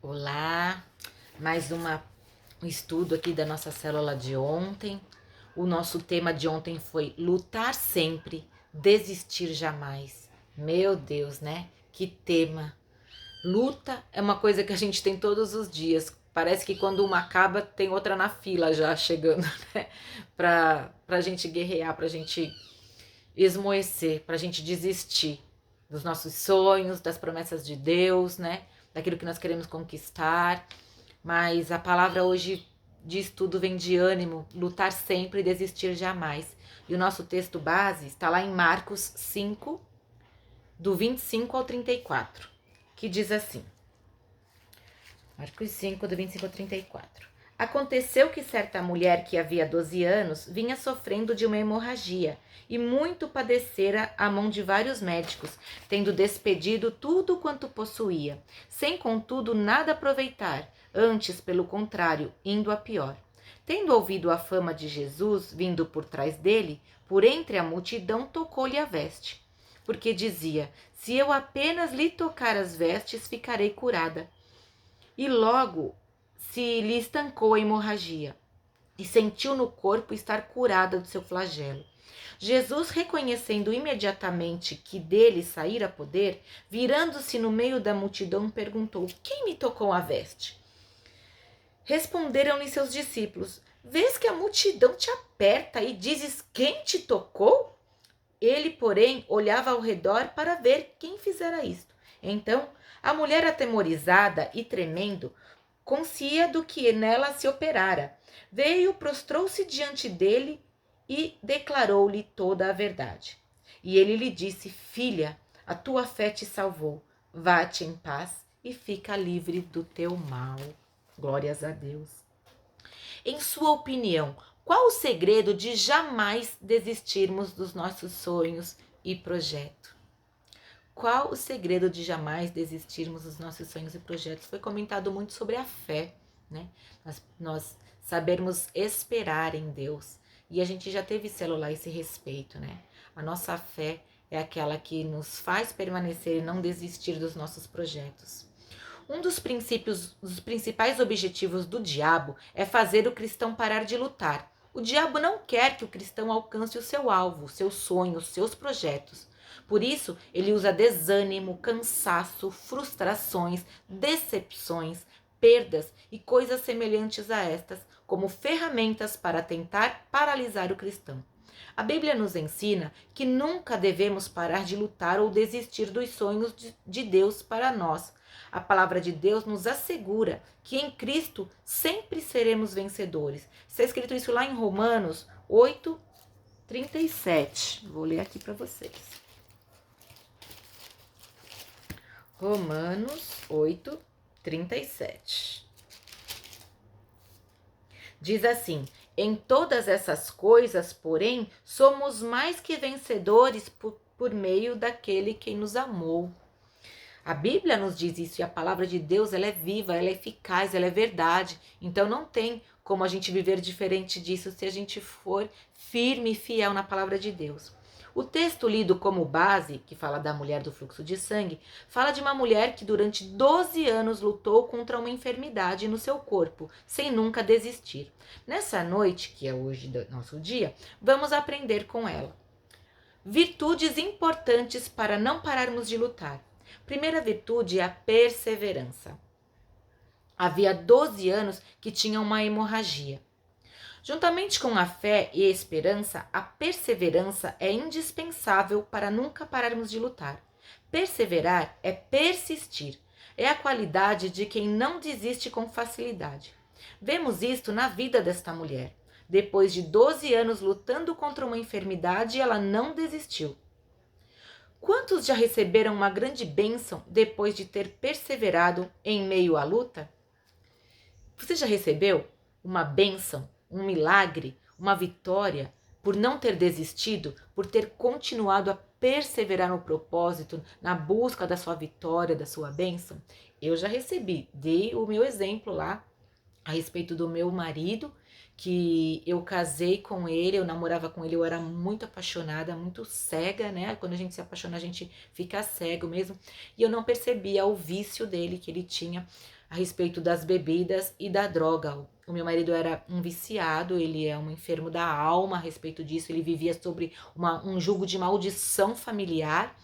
Olá, mais um estudo aqui da nossa célula de ontem. O nosso tema de ontem foi lutar sempre, desistir jamais. Meu Deus, né? Que tema! Luta é uma coisa que a gente tem todos os dias. Parece que quando uma acaba, tem outra na fila já chegando, né? Pra gente guerrear, pra gente esmoecer, pra gente desistir dos nossos sonhos, das promessas de Deus, né? Daquilo que nós queremos conquistar. Mas a palavra hoje diz tudo, vem de ânimo, lutar sempre e desistir jamais. E o nosso texto base está lá em Marcos 5, do 25 ao 34, que diz assim. Marcos 5, do 25 ao 34. Aconteceu que certa mulher que havia 12 anos vinha sofrendo de uma hemorragia e muito padecera à mão de vários médicos, tendo despedido tudo quanto possuía, sem contudo nada aproveitar, antes, pelo contrário, indo a pior. Tendo ouvido a fama de Jesus vindo por trás dele, por entre a multidão tocou-lhe a veste, porque dizia: se eu apenas lhe tocar as vestes, ficarei curada. E logo se lhe estancou a hemorragia e sentiu no corpo estar curada do seu flagelo. Jesus, reconhecendo imediatamente que dele saíra poder, virando-se no meio da multidão, perguntou: quem me tocou a veste? Responderam-lhe seus discípulos: vês que a multidão te aperta e dizes: quem te tocou? Ele, porém, olhava ao redor para ver quem fizera isto. Então, a mulher, atemorizada e tremendo, conscia do que nela se operara, veio, prostrou-se diante dele e declarou-lhe toda a verdade. E ele lhe disse: filha, a tua fé te salvou, vá-te em paz e fica livre do teu mal. Glórias a Deus. Em sua opinião, qual o segredo de jamais desistirmos dos nossos sonhos e projetos? Qual o segredo de jamais desistirmos dos nossos sonhos e projetos? Foi comentado muito sobre a fé, né? Nós sabermos esperar em Deus. E a gente já teve célula a esse respeito, né? A nossa fé é aquela que nos faz permanecer e não desistir dos nossos projetos. Um dos principais objetivos do diabo é fazer o cristão parar de lutar. O diabo não quer que o cristão alcance o seu alvo, seus sonhos, seus projetos. Por isso, ele usa desânimo, cansaço, frustrações, decepções, perdas e coisas semelhantes a estas como ferramentas para tentar paralisar o cristão. A Bíblia nos ensina que nunca devemos parar de lutar ou desistir dos sonhos de Deus para nós. A palavra de Deus nos assegura que em Cristo sempre seremos vencedores. Está escrito isso lá em Romanos 8, 37. Vou ler aqui para vocês. Romanos 8, 37. Diz assim: em todas essas coisas, porém, somos mais que vencedores por meio daquele que nos amou. A Bíblia nos diz isso, e a palavra de Deus, ela é viva, ela é eficaz, ela é verdade. Então não tem como a gente viver diferente disso se a gente for firme e fiel na palavra de Deus. O texto lido como base, que fala da mulher do fluxo de sangue, fala de uma mulher que durante 12 anos lutou contra uma enfermidade no seu corpo, sem nunca desistir. Nessa noite, que é hoje do nosso dia, vamos aprender com ela virtudes importantes para não pararmos de lutar. Primeira virtude é a perseverança. Havia 12 anos que tinha uma hemorragia. Juntamente com a fé e a esperança, a perseverança é indispensável para nunca pararmos de lutar. Perseverar é persistir, é a qualidade de quem não desiste com facilidade. Vemos isto na vida desta mulher. Depois de 12 anos lutando contra uma enfermidade, ela não desistiu. Quantos já receberam uma grande bênção depois de ter perseverado em meio à luta? Você já recebeu uma bênção, um milagre, uma vitória por não ter desistido, por ter continuado a perseverar no propósito, na busca da sua vitória, da sua bênção? Eu já recebi, dei o meu exemplo lá a respeito do meu marido, que eu casei com ele, eu namorava com ele, eu era muito apaixonada, muito cega, né? Quando a gente se apaixona, a gente fica cego mesmo. E eu não percebia o vício dele que ele tinha a respeito das bebidas e da droga. O meu marido era um viciado, ele é um enfermo da alma a respeito disso, ele vivia sobre um jugo de maldição familiar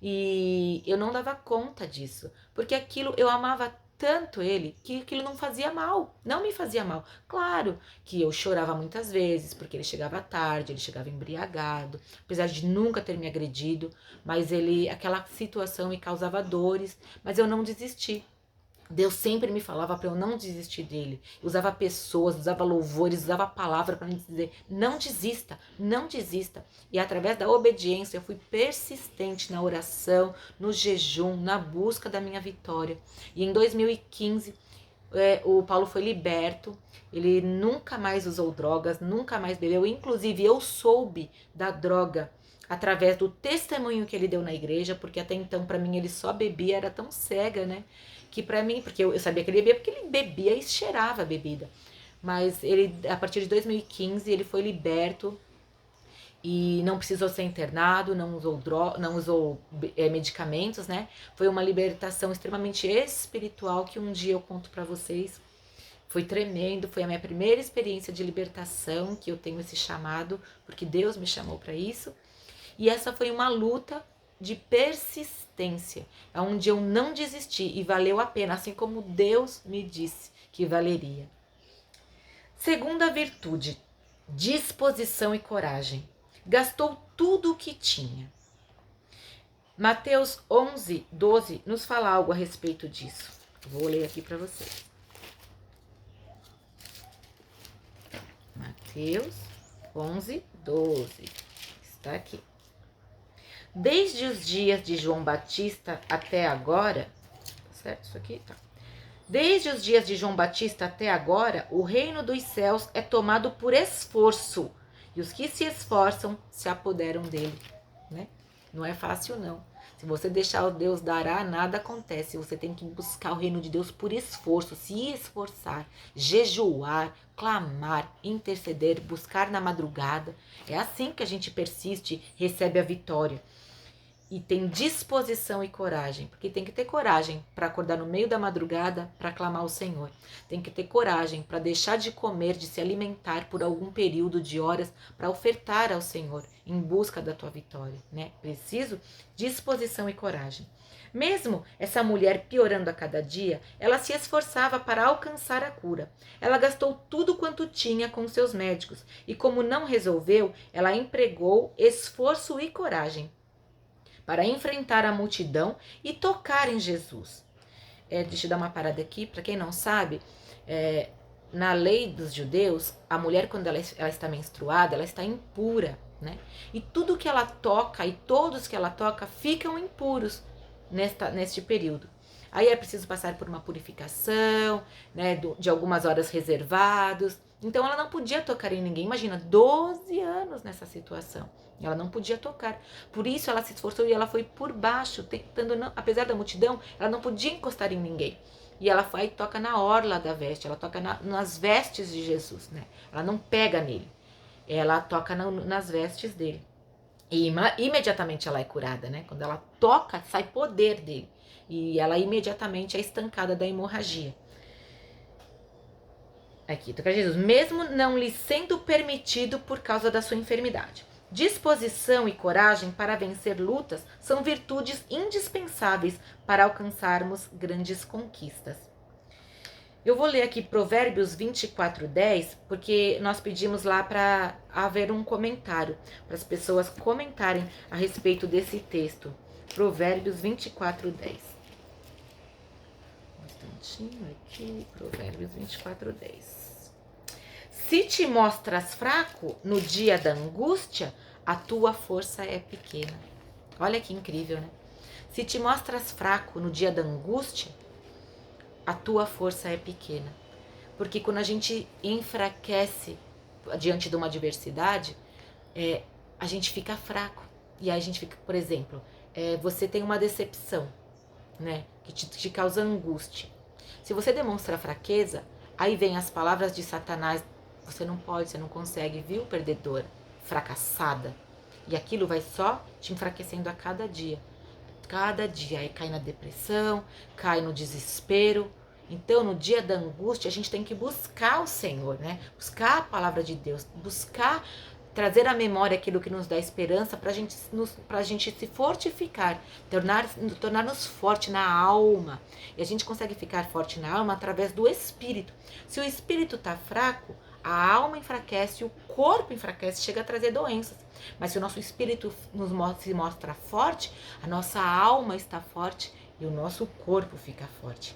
e eu não dava conta disso, porque aquilo eu amava tanto ele que aquilo não fazia mal, não me fazia mal. Claro que eu chorava muitas vezes, porque ele chegava tarde, ele chegava embriagado, apesar de nunca ter me agredido, mas aquela situação me causava dores, mas eu não desisti. Deus sempre me falava para eu não desistir dele. Usava pessoas, usava louvores, usava a palavra para me dizer: não desista, não desista. E através da obediência eu fui persistente na oração, no jejum, na busca da minha vitória. E em 2015 o Paulo foi liberto. Ele nunca mais usou drogas, nunca mais bebeu. Inclusive eu soube da droga através do testemunho que ele deu na igreja, porque até então para mim ele só bebia, era tão cega, né? Que para mim, porque eu sabia que ele bebia, porque ele bebia e cheirava a bebida. Mas ele, a partir de 2015, ele foi liberto e não precisou ser internado, não usou medicamentos, né? Foi uma libertação extremamente espiritual que um dia eu conto para vocês. Foi tremendo, foi a minha primeira experiência de libertação, que eu tenho esse chamado, porque Deus me chamou para isso. E essa foi uma luta de persistência, onde eu não desisti e valeu a pena, assim como Deus me disse que valeria. Segunda virtude, disposição e coragem. Gastou tudo o que tinha. Mateus 11, 12 nos fala algo a respeito disso. Vou ler aqui para vocês. Mateus 11, 12. Está aqui. Desde os dias de João Batista até agora, certo isso aqui? Tá. Desde os dias de João Batista até agora, o reino dos céus é tomado por esforço, e os que se esforçam se apoderam dele, né? Não é fácil não. Se você deixar o Deus dará, nada acontece. Você tem que buscar o reino de Deus por esforço, se esforçar, jejuar, clamar, interceder, buscar na madrugada. É assim que a gente persiste, recebe a vitória. E tem disposição e coragem, porque tem que ter coragem para acordar no meio da madrugada para clamar ao Senhor. Tem que ter coragem para deixar de comer, de se alimentar por algum período de horas para ofertar ao Senhor em busca da tua vitória, né? Preciso disposição e coragem. Mesmo essa mulher piorando a cada dia, ela se esforçava para alcançar a cura. Ela gastou tudo quanto tinha com seus médicos e, como não resolveu, ela empregou esforço e coragem para enfrentar a multidão e tocar em Jesus. Deixa eu dar uma parada aqui, para quem não sabe, na lei dos judeus, a mulher quando ela está menstruada, ela está impura, né? E tudo que ela toca e todos que ela toca ficam impuros neste período. Aí é preciso passar por uma purificação, né, de algumas horas reservados. Então ela não podia tocar em ninguém. Imagina, 12 anos nessa situação. Ela não podia tocar. Por isso ela se esforçou e ela foi por baixo, tentando, não, apesar da multidão, ela não podia encostar em ninguém. E ela vai e toca na orla da veste, ela toca nas vestes de Jesus, né? Ela não pega nele, ela toca nas vestes dele. E imediatamente ela é curada, né? Quando ela toca, sai poder dele. E ela imediatamente é estancada da hemorragia. Aqui, toca Jesus. Mesmo não lhe sendo permitido por causa da sua enfermidade. Disposição e coragem para vencer lutas são virtudes indispensáveis para alcançarmos grandes conquistas. Eu vou ler aqui Provérbios 24:10, porque nós pedimos lá para haver um comentário, para as pessoas comentarem a respeito desse texto. Provérbios 24:10. Um instantinho aqui, Provérbios 24:10. Se te mostras fraco no dia da angústia, a tua força é pequena. Olha que incrível, né? Se te mostras fraco no dia da angústia, a tua força é pequena. Porque quando a gente enfraquece diante de uma adversidade, a gente fica fraco. E aí a gente fica, por exemplo, você tem uma decepção, né? Que te causa angústia. Se você demonstra fraqueza, aí vem as palavras de Satanás Você não pode, você não consegue, viu, perdedora, fracassada. E aquilo vai só te enfraquecendo a cada dia. Cada dia, aí cai na depressão, cai no desespero. Então, no dia da angústia, a gente tem que buscar o Senhor, né? Buscar a palavra de Deus, buscar trazer à memória aquilo que nos dá esperança para a gente se fortificar, tornar-nos forte na alma. E a gente consegue ficar forte na alma através do Espírito. Se o Espírito está fraco, a alma enfraquece, o corpo enfraquece, chega a trazer doenças. Mas se o nosso espírito se mostra forte, a nossa alma está forte e o nosso corpo fica forte.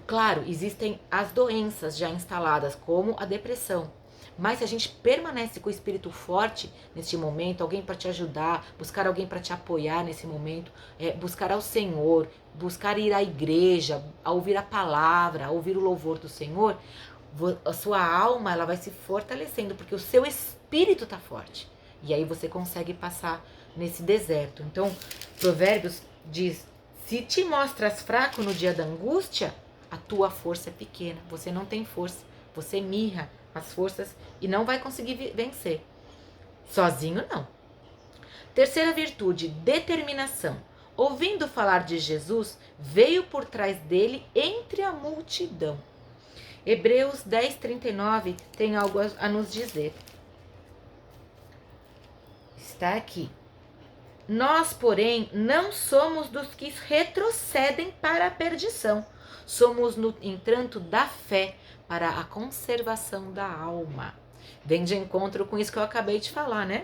Claro, existem as doenças já instaladas, como a depressão. Mas se a gente permanece com o espírito forte neste momento, alguém para te ajudar, buscar alguém para te apoiar nesse momento, buscar ao Senhor, buscar ir à igreja, a ouvir a palavra, a ouvir o louvor do Senhor, a sua alma ela vai se fortalecendo, porque o seu espírito está forte. E aí você consegue passar nesse deserto. Então, Provérbios diz, se te mostras fraco no dia da angústia, a tua força é pequena, você não tem força, você mirra as forças e não vai conseguir vencer. Sozinho não. Terceira virtude, determinação. Ouvindo falar de Jesus, veio por trás dele entre a multidão. Hebreus 10:39 tem algo a nos dizer. Está aqui. Nós, porém, não somos dos que retrocedem para a perdição. Somos, no entanto, da fé para a conservação da alma. Vem de encontro com isso que eu acabei de falar, né?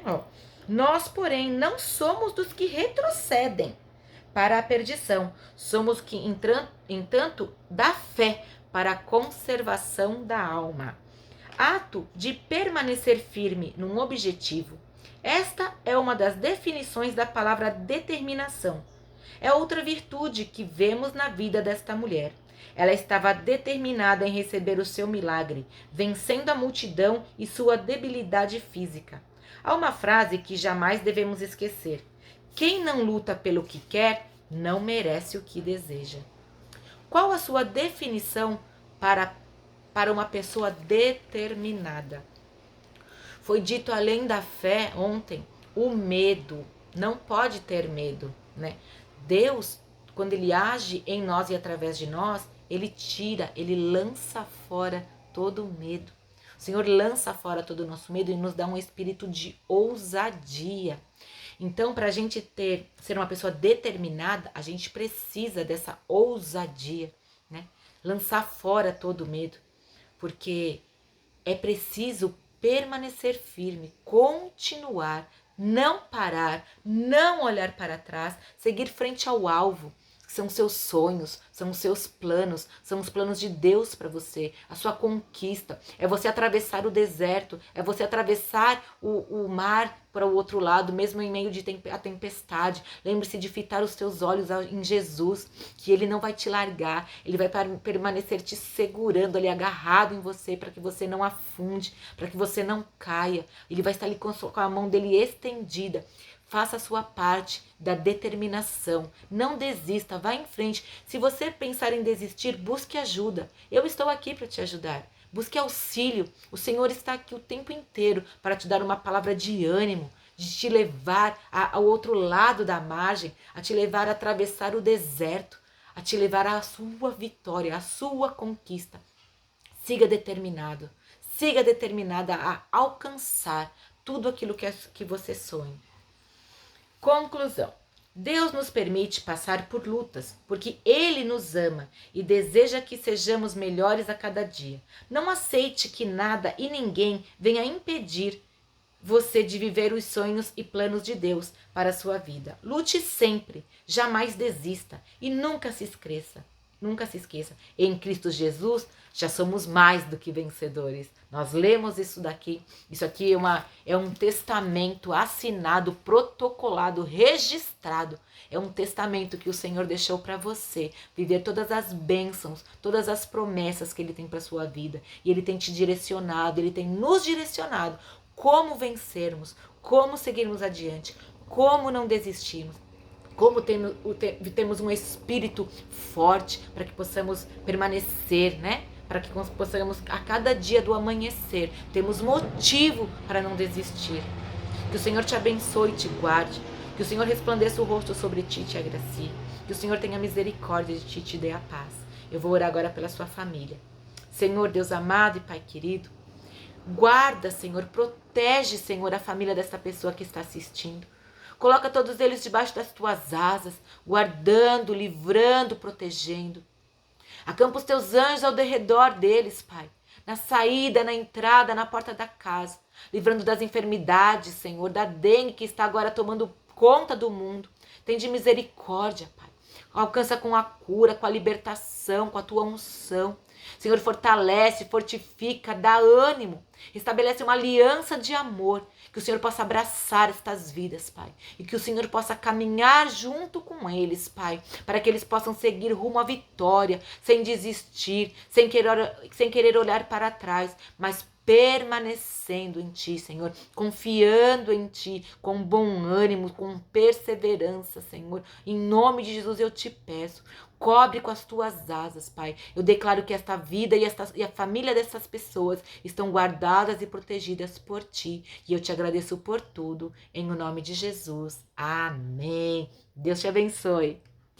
Nós, porém, não somos dos que retrocedem para a perdição. Somos que, entanto, da fé para a conservação da alma. Ato de permanecer firme num objetivo. Esta é uma das definições da palavra determinação. É outra virtude que vemos na vida desta mulher. Ela estava determinada em receber o seu milagre, vencendo a multidão e sua debilidade física. Há uma frase que jamais devemos esquecer. Quem não luta pelo que quer, não merece o que deseja. Qual a sua definição para uma pessoa determinada? Foi dito além da fé ontem, o medo. Não pode ter medo, né? Deus, quando ele age em nós e através de nós, ele tira, ele lança fora todo o medo. O Senhor lança fora todo o nosso medo e nos dá um espírito de ousadia. Então, para a gente ser uma pessoa determinada, a gente precisa dessa ousadia, né? Lançar fora todo o medo, porque é preciso permanecer firme, continuar, não parar, não olhar para trás, seguir frente ao alvo. São seus sonhos, são os seus planos, são os planos de Deus para você, a sua conquista. É você atravessar o deserto, é você atravessar o mar para o outro lado, mesmo em meio de a tempestade. Lembre-se de fitar os seus olhos em Jesus, que ele não vai te largar, ele vai permanecer te segurando ali, agarrado em você, para que você não afunde, para que você não caia. Ele vai estar ali com a mão dele estendida. Faça a sua parte da determinação. Não desista, vá em frente. Se você pensar em desistir, busque ajuda. Eu estou aqui para te ajudar. Busque auxílio. O Senhor está aqui o tempo inteiro para te dar uma palavra de ânimo, de te levar ao outro lado da margem, a te levar a atravessar o deserto, a te levar à sua vitória, à sua conquista. Siga determinado. Siga determinada a alcançar tudo aquilo que você sonha. Conclusão. Deus nos permite passar por lutas, porque Ele nos ama e deseja que sejamos melhores a cada dia. Não aceite que nada e ninguém venha impedir você de viver os sonhos e planos de Deus para a sua vida. Lute sempre, jamais desista e nunca se esqueça. Nunca se esqueça, em Cristo Jesus já somos mais do que vencedores. Nós lemos isso daqui, isso aqui é um testamento assinado, protocolado, registrado. É um testamento que o Senhor deixou para você viver todas as bênçãos, todas as promessas que Ele tem para a sua vida. E Ele tem te direcionado, Ele tem nos direcionado como vencermos, como seguirmos adiante, como não desistirmos. Como temos um espírito forte para que possamos permanecer, né? para que possamos a cada dia do amanhecer temos motivo para não desistir. Que o Senhor te abençoe e te guarde, que o Senhor resplandeça o rosto sobre ti e te agracie, que o Senhor tenha misericórdia de ti e te dê a paz. Eu vou orar agora pela sua família. Senhor, Deus amado e Pai querido, guarda, Senhor, protege, Senhor, a família desta pessoa que está assistindo. Coloca todos eles debaixo das tuas asas, guardando, livrando, protegendo. Acampa os teus anjos ao redor deles, Pai, na saída, na entrada, na porta da casa, livrando das enfermidades, Senhor, da dengue que está agora tomando conta do mundo. Tende misericórdia, Pai. Alcança com a cura, com a libertação, com a tua unção. Senhor, fortalece, fortifica, dá ânimo, estabelece uma aliança de amor, que o Senhor possa abraçar estas vidas, Pai, e que o Senhor possa caminhar junto com eles, Pai, para que eles possam seguir rumo à vitória, sem desistir, sem querer olhar para trás, mas permanecendo em Ti, Senhor, confiando em Ti, com bom ânimo, com perseverança, Senhor. Em nome de Jesus eu te peço, cobre com as tuas asas, Pai. Eu declaro que esta vida e a família dessas pessoas estão guardadas e protegidas por Ti. E eu te agradeço por tudo, em o nome de Jesus. Amém. Deus te abençoe.